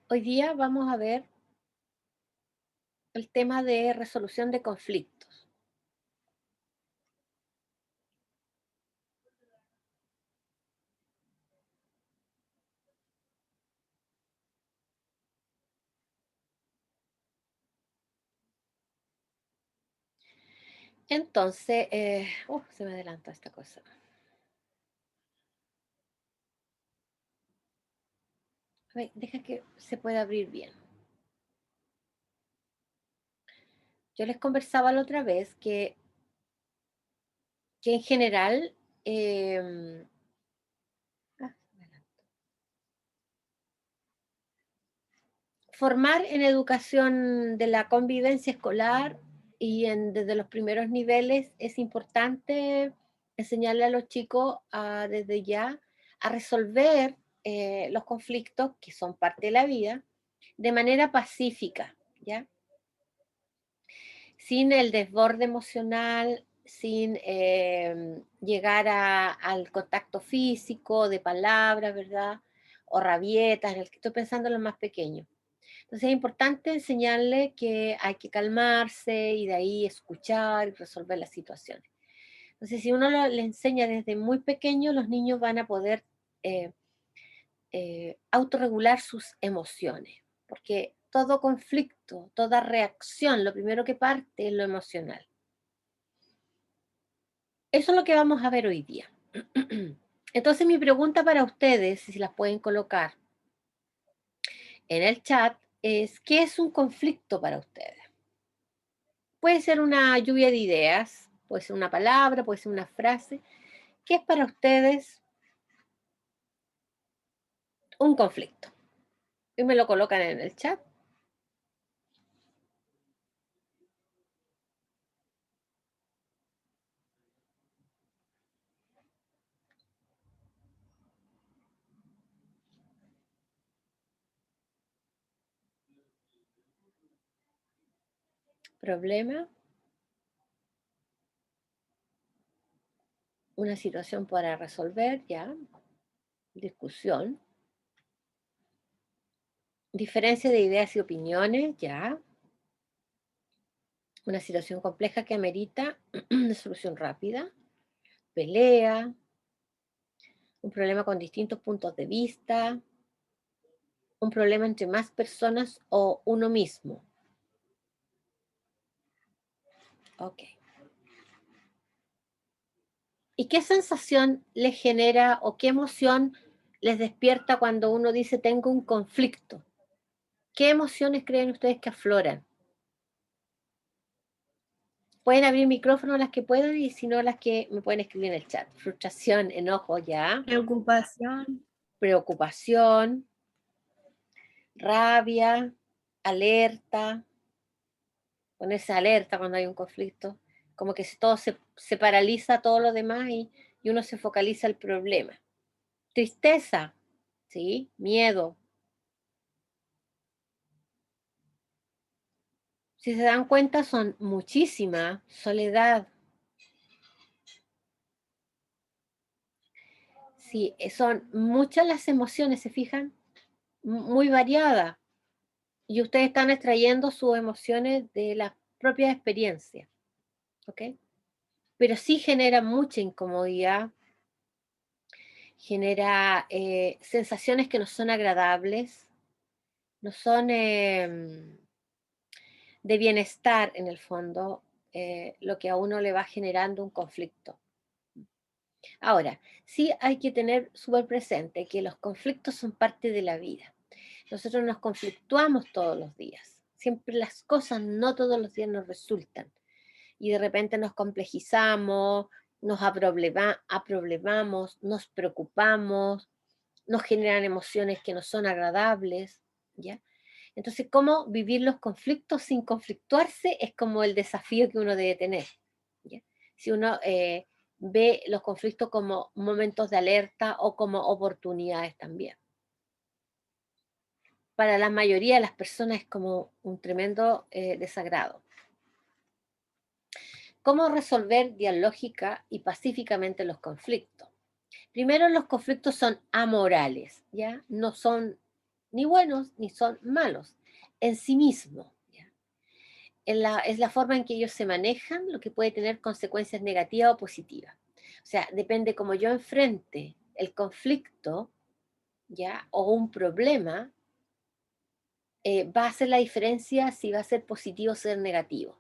Hoy día vamos a ver el tema de resolución de conflictos. Entonces, se me adelanta esta cosa. A ver, deja que se pueda abrir bien. Yo les conversaba la otra vez que en general, em, se me adelantó. Formar en educación de la convivencia escolar y desde los primeros niveles es importante enseñarle a los chicos desde ya a resolver los conflictos que son parte de la vida de manera pacífica, ¿ya? Sin el desborde emocional, sin llegar al contacto físico, de palabras, ¿verdad? O rabietas, estoy pensando en los más pequeños. Entonces es importante enseñarle que hay que calmarse y de ahí escuchar y resolver las situaciones. Entonces, si uno le enseña desde muy pequeño, los niños van a poder eh, autorregular sus emociones, porque todo conflicto, toda reacción, lo primero que parte es lo emocional. Eso es lo que vamos a ver hoy día. Entonces, mi pregunta para ustedes, si las pueden colocar en el chat, es: ¿qué es un conflicto para ustedes? Puede ser una lluvia de ideas, puede ser una palabra, puede ser una frase. ¿Qué es para ustedes un conflicto? Y me lo colocan en el chat. Problema, una situación para resolver, ya. Discusión, diferencia de ideas y opiniones, ya. Una situación compleja que amerita una solución rápida, pelea, un problema con distintos puntos de vista, un problema entre más personas o uno mismo. Ok. ¿Y qué sensación les genera o qué emoción les despierta cuando uno dice tengo un conflicto? ¿Qué emociones creen ustedes que afloran? Pueden abrir micrófono las que puedan y si no las que me pueden escribir en el chat. Frustración, enojo, ya. Preocupación, Preocupación, rabia, alerta, ponerse alerta cuando hay un conflicto. Como que todo se paraliza todo lo demás y uno se focaliza el problema. Tristeza, ¿sí? Miedo. Si se dan cuenta, son muchísimas. Soledad, sí, son muchas las emociones, ¿se fijan? Muy variadas. Y ustedes están extrayendo sus emociones de las propias experiencias, ¿ok? Pero sí genera mucha incomodidad, genera sensaciones que no son agradables, no son de bienestar en el fondo, lo que a uno le va generando un conflicto. Ahora, sí hay que tener súper presente que los conflictos son parte de la vida. Nosotros nos conflictuamos todos los días. Siempre las cosas no todos los días nos resultan. Y de repente nos complejizamos, nos aproblemamos, nos preocupamos, nos generan emociones que no son agradables, ¿ya? Entonces, ¿cómo vivir los conflictos sin conflictuarse? Es como el desafío que uno debe tener, ¿ya? Si uno ve los conflictos como momentos de alerta o como oportunidades también. Para la mayoría de las personas es como un tremendo desagrado. ¿Cómo resolver dialógica y pacíficamente los conflictos? Primero, los conflictos son amorales, ¿ya? ni buenos ni son malos en sí mismo. ¿Ya? Es la forma en que ellos se manejan lo que puede tener consecuencias negativas o positivas. O sea, depende cómo yo enfrente el conflicto, ¿ya? O un problema, va a hacer la diferencia si va a ser positivo o ser negativo.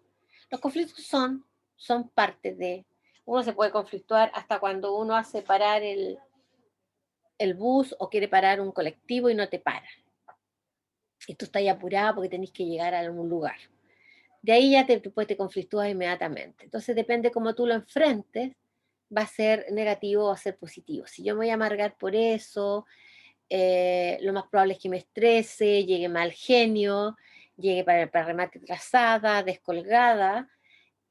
Los conflictos son parte de... Uno se puede conflictuar hasta cuando uno hace parar el bus o quiere parar un colectivo y no te para. Y tú estás apurado porque tenés que llegar a algún lugar. De ahí ya después te conflictúas inmediatamente. Entonces depende cómo tú lo enfrentes, va a ser negativo o va a ser positivo. Si yo me voy a amargar por eso, lo más probable es que me estrese, llegue mal genio, llegue para remate trazada, descolgada,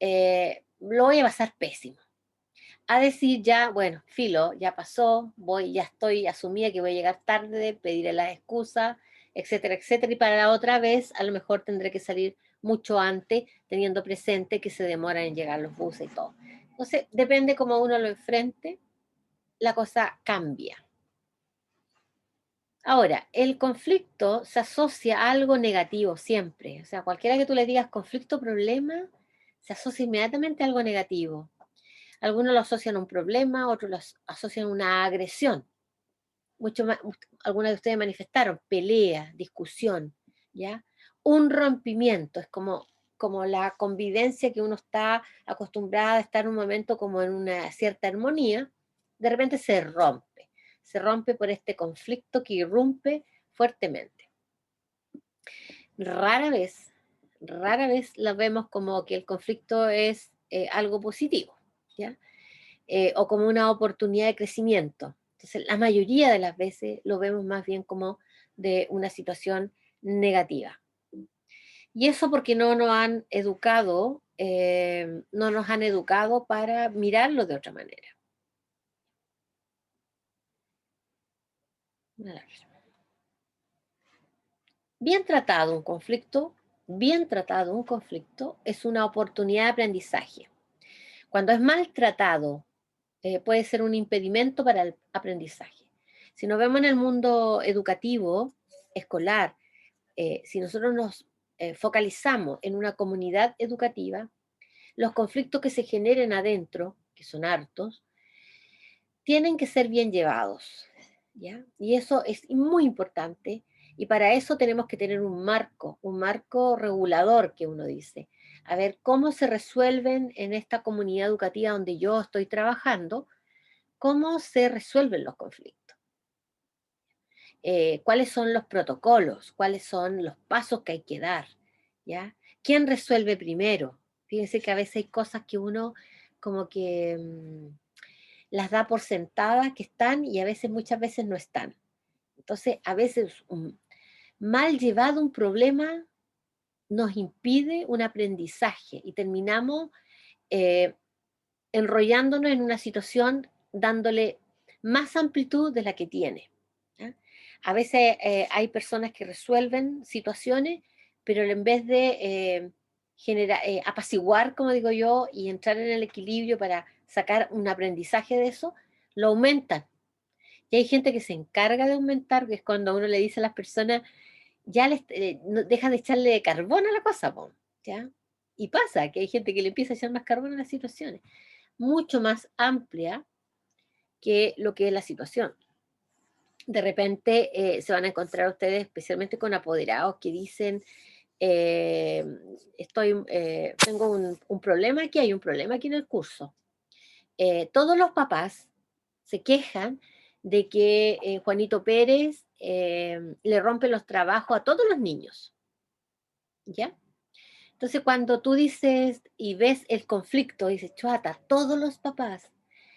lo voy a pasar pésimo. A decir ya, bueno, filo, ya pasó, ya estoy asumida que voy a llegar tarde, pediré las excusas, etcétera, etcétera, y para la otra vez a lo mejor tendré que salir mucho antes, teniendo presente que se demoran en llegar los buses y todo. Entonces, depende cómo uno lo enfrente, la cosa cambia. Ahora, el conflicto se asocia a algo negativo siempre. O sea, cualquiera que tú le digas conflicto, problema, se asocia inmediatamente a algo negativo. Algunos lo asocian a un problema, otros lo asocian a una agresión. Mucho más, algunas de ustedes manifestaron pelea, discusión, ¿ya? Un rompimiento, es como la convivencia que uno está acostumbrada a estar en un momento como en una cierta armonía, de repente se rompe por este conflicto que irrumpe fuertemente. Rara vez, rara vez la vemos como que el conflicto es algo positivo, ¿ya? O como una oportunidad de crecimiento. Entonces, la mayoría de las veces lo vemos más bien como de una situación negativa. Y eso porque no nos han educado, no nos han educado para mirarlo de otra manera. Bien tratado un conflicto, bien tratado un conflicto es una oportunidad de aprendizaje. Cuando es maltratado, puede ser un impedimento para el aprendizaje. Si nos vemos en el mundo educativo, escolar, si nosotros nos focalizamos en una comunidad educativa, los conflictos que se generen adentro, que son hartos, tienen que ser bien llevados, ¿ya? Y eso es muy importante, y para eso tenemos que tener un marco regulador, que uno dice. A ver cómo se resuelven en esta comunidad educativa donde yo estoy trabajando, cómo se resuelven los conflictos, cuáles son los protocolos, cuáles son los pasos que hay que dar, ¿ya? ¿Quién resuelve primero? Fíjense que a veces hay cosas que uno como que las da por sentadas que están y a veces, muchas veces no están. Entonces, a veces mal llevado un problema nos impide un aprendizaje y terminamos eh, enrollándonos en una situación dándole más amplitud de la que tiene. ¿Ya? A veces hay personas que resuelven situaciones, pero en vez de apaciguar, como digo yo, y entrar en el equilibrio para sacar un aprendizaje de eso, lo aumentan. Y hay gente que se encarga de aumentar, que es cuando uno le dice a las personas, ya deja de echarle carbón a la cosa, po, ¿ya? Y pasa que hay gente que le empieza a echar más carbón a las situaciones, mucho más amplia que lo que es la situación. De repente se van a encontrar ustedes, especialmente con apoderados que dicen, eh, tengo un problema aquí, hay un problema aquí en el curso. Todos los papás se quejan de que Juanito Pérez le rompe los trabajos a todos los niños, ¿ya? Entonces, cuando tú dices y ves el conflicto, dices, chuata, todos los papás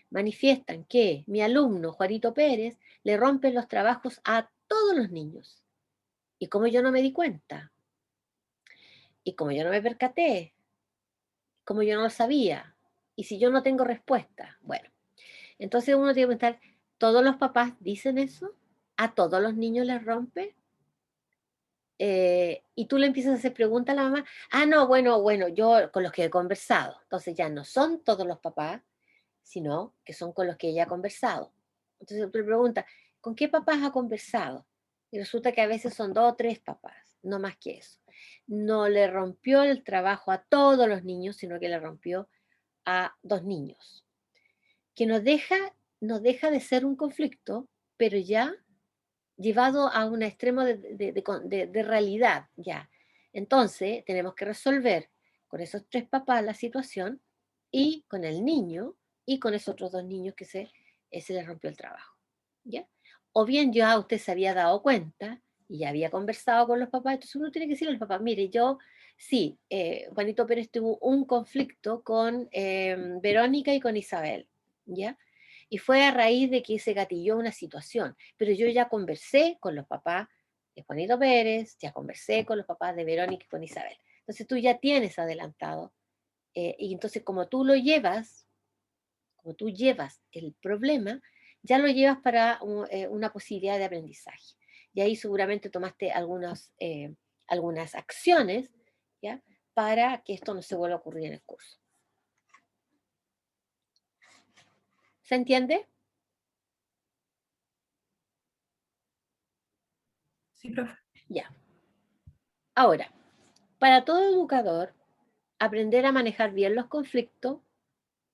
manifiestan que mi alumno, Juanito Pérez, le rompe los trabajos a todos los niños. Y como yo no me di cuenta, y como yo no me percaté, como yo no lo sabía, y si yo no tengo respuesta, bueno, entonces uno tiene que preguntar, ¿todos los papás dicen eso? ¿A todos los niños les rompe? Y tú le empiezas a hacer preguntas a la mamá, no, bueno, yo con los que he conversado, entonces ya no son todos los papás, sino que son con los que ella ha conversado. Entonces tú le preguntas, ¿con qué papás ha conversado? Y resulta que a veces son 2 o 3 papás, no más que eso. No le rompió el trabajo a todos los niños, sino que le rompió a 2 niños, que nos deja de ser un conflicto, pero ya llevado a un extremo de realidad, ya. Entonces, tenemos que resolver con esos 3 papás la situación y con el niño y con esos otros 2 niños que se les rompió el trabajo, ¿ya? O bien ya usted se había dado cuenta y ya había conversado con los papás, entonces uno tiene que decirle al papá, mire, yo, sí, Juanito Pérez tuvo un conflicto con Verónica y con Isabel, ¿ya? Y fue a raíz de que se gatilló una situación, pero yo ya conversé con los papás de Juanito Pérez, ya conversé con los papás de Verónica y con Isabel. Entonces tú ya tienes adelantado, y entonces como tú llevas el problema, ya lo llevas para una posibilidad de aprendizaje. Y ahí seguramente tomaste algunas acciones, ¿ya? Para que esto no se vuelva a ocurrir en el curso. ¿Se entiende? Sí, profe. Ya. Ahora, para todo educador, aprender a manejar bien los conflictos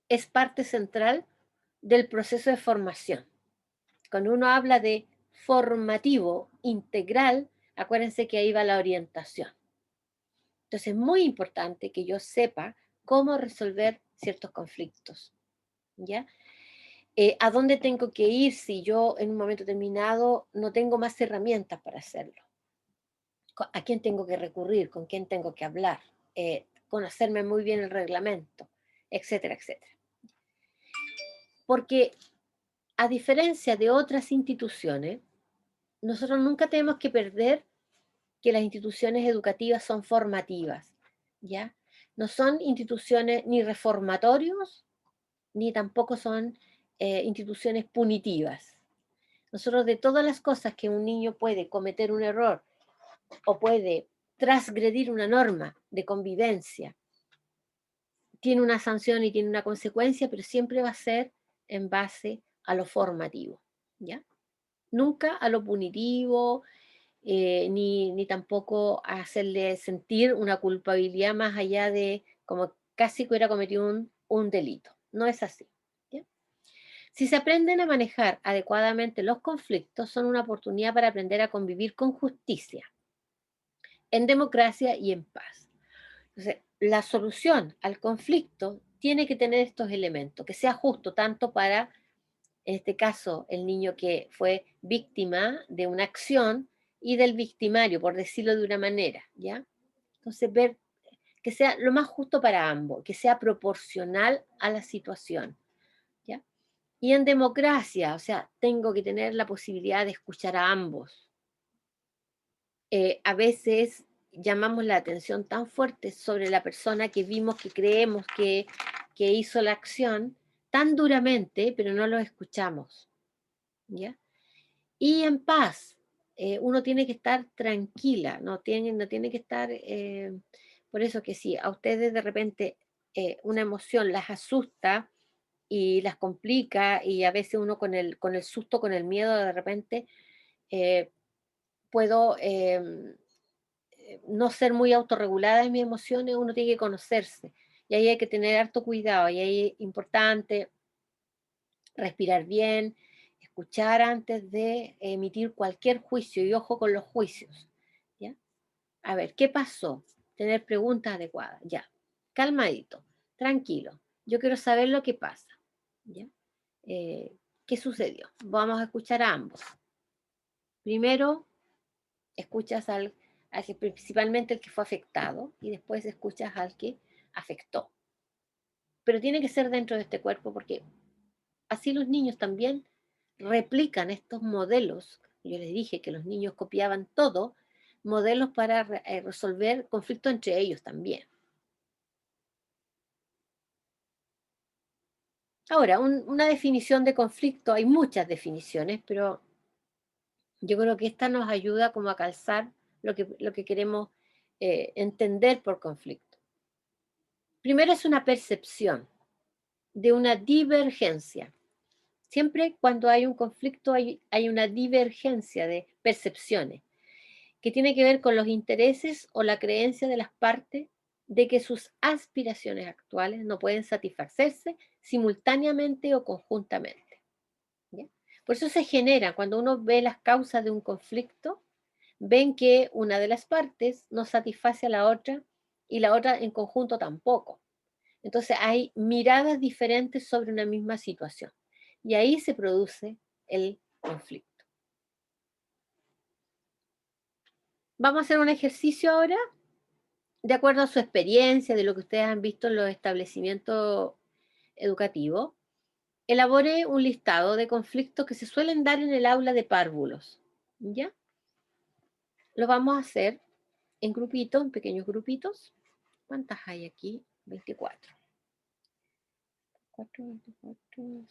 es parte central del proceso de formación. Cuando uno habla de formativo integral, acuérdense que ahí va la orientación. Entonces es muy importante que yo sepa cómo resolver ciertos conflictos, ¿ya? ¿A dónde tengo que ir si yo en un momento determinado no tengo más herramientas para hacerlo? ¿A quién tengo que recurrir? ¿Con quién tengo que hablar? Conocerme muy bien el reglamento, etcétera, etcétera. Porque a diferencia de otras instituciones, nosotros nunca tenemos que perder que las instituciones educativas son formativas, ¿ya? No son instituciones ni reformatorios, ni tampoco son instituciones punitivas. Nosotros de todas las cosas que un niño puede cometer un error o puede transgredir una norma de convivencia, tiene una sanción y tiene una consecuencia, pero siempre va a ser en base a lo formativo, ¿ya? Nunca a lo punitivo, ni tampoco a hacerle sentir una culpabilidad más allá de como casi que hubiera cometido un delito. No es así, ¿ya? Si se aprenden a manejar adecuadamente los conflictos, son una oportunidad para aprender a convivir con justicia, en democracia y en paz. Entonces, la solución al conflicto tiene que tener estos elementos, que sea justo tanto para, en este caso, el niño que fue víctima de una acción y del victimario, por decirlo de una manera, ¿ya? Entonces, ver que sea lo más justo para ambos, que sea proporcional a la situación, ¿ya? Y en democracia, o sea, tengo que tener la posibilidad de escuchar a ambos. A veces llamamos la atención tan fuerte sobre la persona que vimos, que creemos que hizo la acción, tan duramente, pero no lo escuchamos, ¿ya? Y en paz, uno tiene que estar tranquila, no tiene que estar, por eso que si a ustedes de repente una emoción las asusta y las complica y a veces uno con el susto, con el miedo de repente eh, puedo no ser muy autorregulada en mis emociones, uno tiene que conocerse y ahí hay que tener harto cuidado y ahí es importante respirar bien, escuchar antes de emitir cualquier juicio y ojo con los juicios, ¿ya? A ver, ¿qué pasó? Tener preguntas adecuadas, ya. Calmadito, tranquilo. Yo quiero saber lo que pasa, ¿ya? ¿Qué sucedió? Vamos a escuchar a ambos. Primero, escuchas principalmente el que fue afectado y después escuchas al que afectó. Pero tiene que ser dentro de este cuerpo porque así los niños también replican estos modelos. Yo les dije que los niños copiaban todo, modelos para resolver conflictos entre ellos también. Ahora, una definición de conflicto, hay muchas definiciones, pero yo creo que esta nos ayuda como a calzar lo que queremos entender por conflicto. Primero es una percepción de una divergencia. Siempre cuando hay un conflicto hay una divergencia de percepciones, que tiene que ver con los intereses o la creencia de las partes de que sus aspiraciones actuales no pueden satisfacerse simultáneamente o conjuntamente. ¿Ya? Por eso se genera, cuando uno ve las causas de un conflicto, ven que una de las partes no satisface a la otra y la otra en conjunto tampoco. Entonces hay miradas diferentes sobre una misma situación y ahí se produce el conflicto. Vamos a hacer un ejercicio ahora, de acuerdo a su experiencia, de lo que ustedes han visto en los establecimientos educativos. Elabore un listado de conflictos que se suelen dar en el aula de párvulos. ¿Ya? Lo vamos a hacer en grupitos, en pequeños grupitos. ¿Cuántas hay aquí? 24. 4, 24.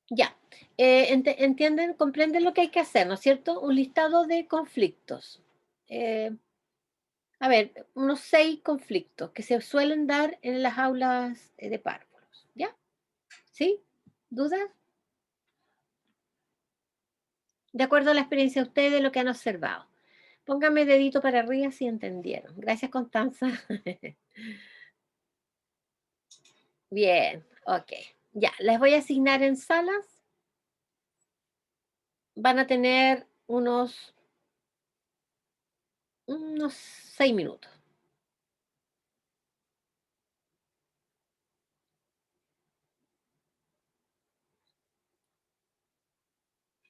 Ya. ¿Entienden, comprenden lo que hay que hacer, ¿no es cierto? Un listado de conflictos. A ver, unos 6 conflictos que se suelen dar en las aulas de párvulos. ¿Ya? ¿Sí? ¿Dudas? De acuerdo a la experiencia de ustedes, lo que han observado. Pónganme dedito para arriba si entendieron. Gracias, Constanza. Bien, ok. Ya, les voy a asignar en salas. Van a tener unos 6 minutos.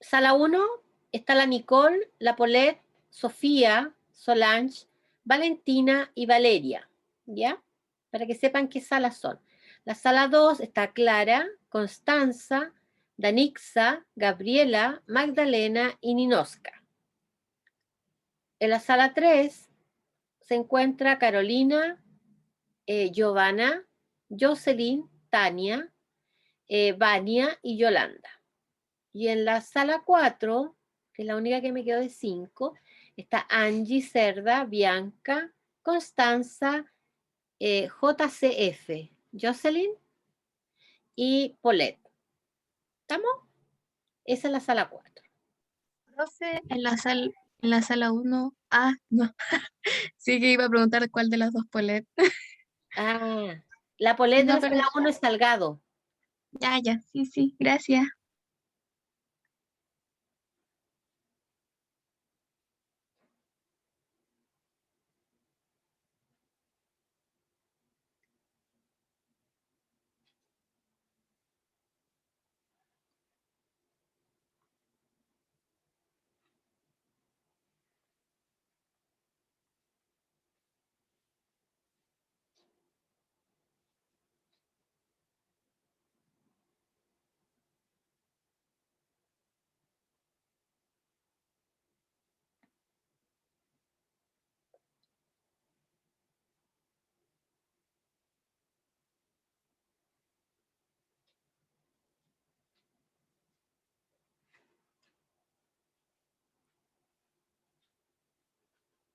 Sala 1 está la Nicole, la Paulette, Sofía, Solange, Valentina y Valeria, ¿ya? Para que sepan qué salas son. La sala 2 está Clara, Constanza, Danixa, Gabriela, Magdalena y Ninoska. En la sala 3 se encuentra Carolina, Giovanna, Jocelyn, Tania, Vania y Yolanda. Y en la sala 4, que es la única que me quedó de 5, está Angie, Cerda, Bianca, Constanza, JCF, Jocelyn y Paulette. ¿Estamos? Esa es la sala 4. Profe, en la sala 1, no, sí que iba a preguntar cuál de las dos Polet. Ah, la Paulette de No, la pero sala 1 es Salgado. ya, sí, gracias.